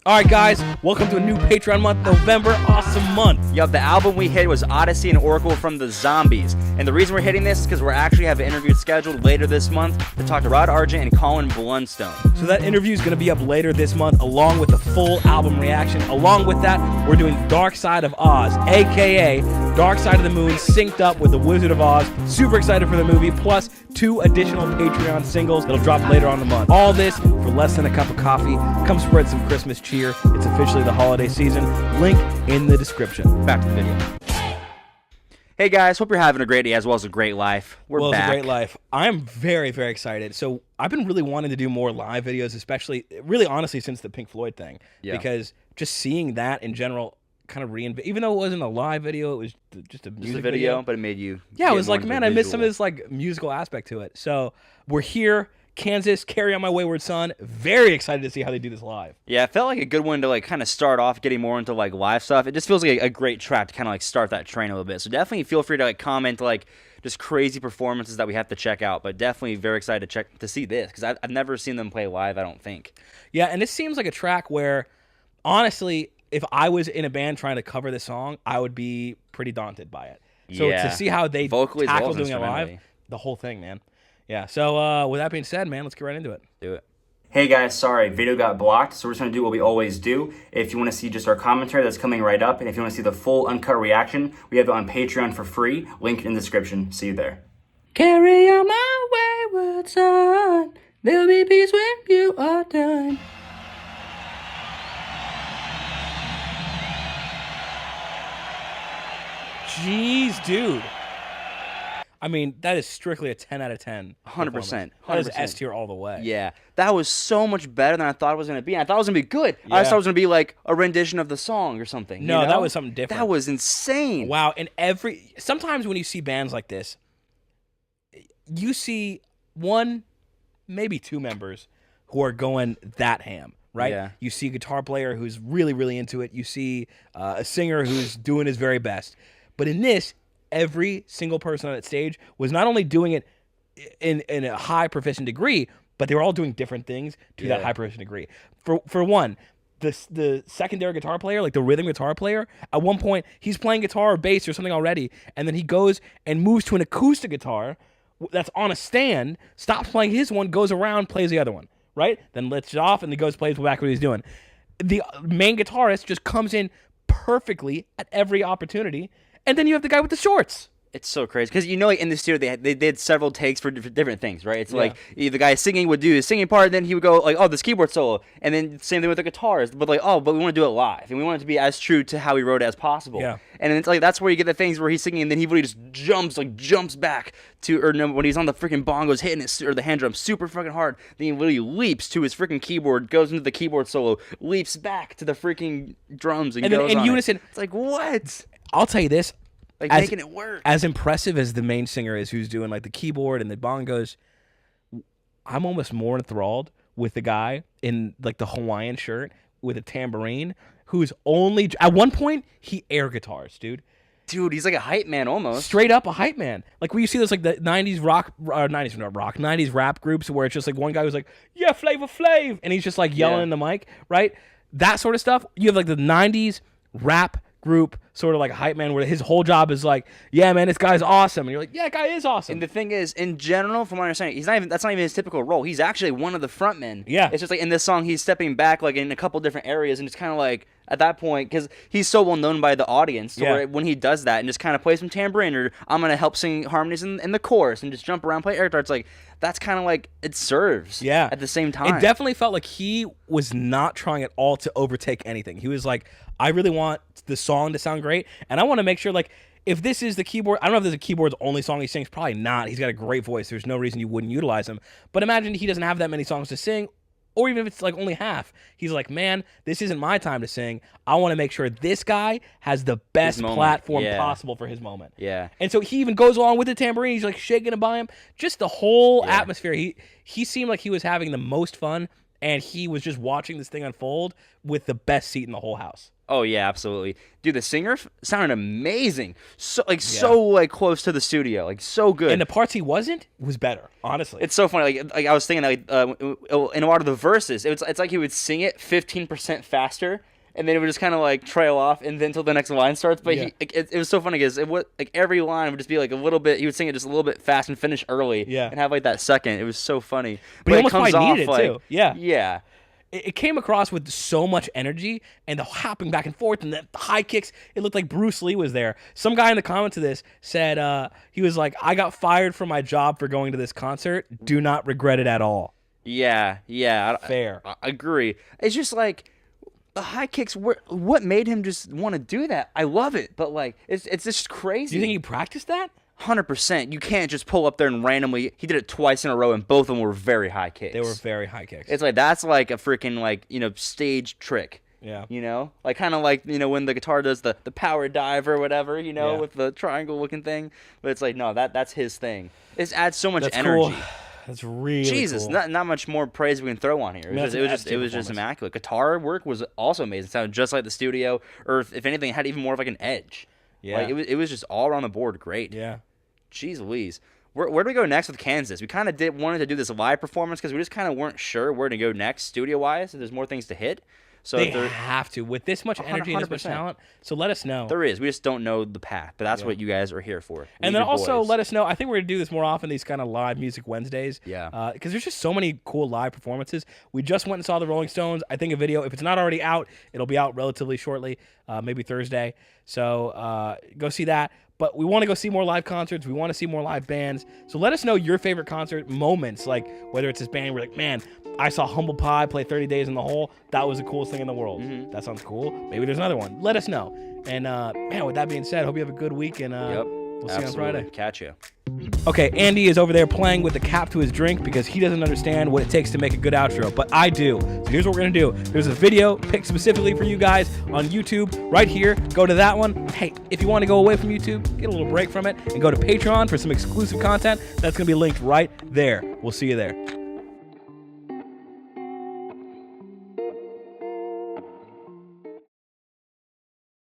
All right, guys, welcome to a new Patreon month, November. Awesome month. Yup, the album we hit was Odyssey and Oracle from the Zombies. And the reason we're hitting this is because we're actually have an interview scheduled later this month to talk to Rod Argent and Colin Blunstone. So that interview is going to be up later this month, along with the full album reaction. Along with that, we're doing Dark Side of Oz, a.k.a. Dark Side of the Moon, synced up with The Wizard of Oz. Super excited for the movie, plus 2 additional Patreon singles that'll drop later on the month. All this for less than a cup of coffee. Come spread some Christmas cheer. It's officially the holiday season. Link in the description. Back to the video. Hey guys, hope you're having a great day as well as a great life. We're back. It's a great life. I'm very, very excited. So I've been really wanting to do more live videos, especially, really honestly, since the Pink Floyd thing. Yeah. Because just seeing that in general kind of even though it wasn't a live video, it was just a music video. But it made you... Yeah, it was like, man, I missed some of this like musical aspect to it. So we're here. Kansas, Carry On My Wayward Son. Very excited to see how they do this live. Yeah, it felt like a good one to like kind of start off getting more into like live stuff. It just feels like a great track to kind of like start that train a little bit. So definitely feel free to like comment like just crazy performances that we have to check out. But definitely very excited to see this because I've never seen them play live, I don't think. Yeah, and this seems like a track where, honestly, if I was in a band trying to cover this song, I would be pretty daunted by it. So to see how they vocally tackle doing it live, the whole thing, man. Yeah, so with that being said, man, let's get right into it. Do it. Hey guys, sorry, video got blocked, so we're just going to do what we always do. If you want to see just our commentary, that's coming right up. And if you want to see the full uncut reaction, we have it on Patreon for free. Link in the description. See you there. Carry on my wayward son. There'll be peace when you are done. Jeez, dude. I mean, that is strictly a 10 out of 10. 100%. That is S tier all the way. Yeah. That was so much better than I thought it was going to be. And I thought it was going to be good. Yeah. I thought it was going to be like a rendition of the song or something. No, that was something different. That was insane. Wow. And sometimes when you see bands like this, you see one, maybe 2 members who are going that ham, right? Yeah. You see a guitar player who's really, really into it. You see a singer who's doing his very best. But in this, every single person on that stage was not only doing it in a high proficient degree, but they were all doing different things to that high proficient degree. For one, the secondary guitar player, like the rhythm guitar player, at one point he's playing guitar or bass or something already, and then he goes and moves to an acoustic guitar that's on a stand, stops playing his one, goes around, plays the other one, right? Then lifts it off and he goes plays back what he's doing. The main guitarist just comes in perfectly at every opportunity. And then you have the guy with the shorts. It's so crazy because like in the studio they did several takes for different things, right? It's like the guy singing would do his singing part, and then he would go like, "Oh, this keyboard solo," and then same thing with the guitarist, but like, "Oh, but we want to do it live, and we want it to be as true to how he wrote it as possible." Yeah. And it's like that's where you get the things where he's singing, and then he really just jumps back to, or no, when he's on the freaking bongos hitting it or the hand drum super fucking hard, then he literally leaps to his freaking keyboard, goes into the keyboard solo, leaps back to the freaking drums, and goes then in on unison. It's like what? I'll tell you this. Like making it work. As impressive as the main singer is who's doing like the keyboard and the bongos, I'm almost more enthralled with the guy in like the Hawaiian shirt with a tambourine who's only, at one point, he air guitars, dude. Dude, he's like a hype man almost. Straight up a hype man. Like when you see those like the 90s rap groups where it's just like one guy who's like, yeah, Flavor Flav, and he's just like yelling in the mic, right? That sort of stuff. You have like the 90s rap group, sort of like a hype man, where his whole job is like, yeah, man, this guy's awesome, and you're like, yeah, that guy is awesome. And the thing is, in general, from my understanding, that's not even his typical role. He's actually one of the frontmen. Yeah, it's just like in this song, he's stepping back like in a couple different areas, and it's kind of like at that point because he's so well known by the audience. So where when he does that and just kind of plays some tambourine, or I'm gonna help sing harmonies in the chorus and just jump around, play air guitar. It's like that's kind of like it serves. Yeah. At the same time, it definitely felt like he was not trying at all to overtake anything. He was like, I really want the song to sound great, and I want to make sure, like, if this is the keyboard, I don't know if this is a keyboard's only song he sings. Probably not. He's got a great voice. There's no reason you wouldn't utilize him. But imagine he doesn't have that many songs to sing, or even if it's like only half. He's like, man, this isn't my time to sing. I want to make sure this guy has the best platform possible for his moment. Yeah. And so he even goes along with the tambourine. He's like shaking it by him. Just the whole atmosphere. He seemed like he was having the most fun, and he was just watching this thing unfold with the best seat in the whole house. Oh yeah, absolutely, dude. The singer sounded amazing. So close to the studio, like so good. And the parts he wasn't was better, honestly. It's so funny. Like I was thinking, in a lot of the verses, it's like he would sing it 15% faster, and then it would just kind of like trail off, and then until the next line starts. But it was so funny because it would like every line would just be like a little bit. He would sing it just a little bit fast and finish early, and have like that second. It was so funny. But he almost probably needed it too. Yeah. It came across with so much energy and the hopping back and forth and the high kicks. It looked like Bruce Lee was there. Some guy in the comments of this said he was like, I got fired from my job for going to this concert. Do not regret it at all. Yeah. Fair. I agree. It's just like the high kicks were what made him just want to do that. I love it, but like it's just crazy. Do you think he practiced that? 100%. You can't just pull up there and randomly. He did it twice in a row, and both of them were very high kicks. They were very high kicks. It's like that's like a freaking stage trick. Yeah. Like kind of like when the guitar does the power dive or whatever. With the triangle looking thing. But it's like no, that's his thing. It adds so much energy. Cool. That's really Jesus. cool. Not much more praise we can throw on here. It was just immaculate. Guitar work was also amazing. It sounded just like the studio, or if anything, it had even more of like an edge. Yeah. Like it was just all around the board great. Yeah. Jeez Louise. Where do we go next with Kansas? We kind of wanted to do this live performance because we just kind of weren't sure where to go next studio-wise. There's more things to hit. So they have to. With this much energy and this much talent, so let us know. There is. We just don't know the path, but that's what you guys are here for. And then also let us know. I think we're going to do this more often, these kind of live Music Wednesdays. Yeah. Because there's just so many cool live performances. We just went and saw the Rolling Stones. I think a video, if it's not already out, it'll be out relatively shortly, maybe Thursday. So go see that. But we want to go see more live concerts. We want to see more live bands. So let us know your favorite concert moments, like whether it's this band, we're like, man, I saw Humble Pie play 30 Days in the Hole. That was the coolest thing in the world. Mm-hmm. That sounds cool. Maybe there's another one. Let us know. And man, with that being said, hope you have a good week, and we'll see you on Friday. Catch you. Okay, Andy is over there playing with the cap to his drink because he doesn't understand what it takes to make a good outro, but I do. So here's what we're going to do. There's a video picked specifically for you guys on YouTube right here. Go to that one. Hey, if you want to go away from YouTube, get a little break from it, and go to Patreon for some exclusive content, that's going to be linked right there. We'll see you there.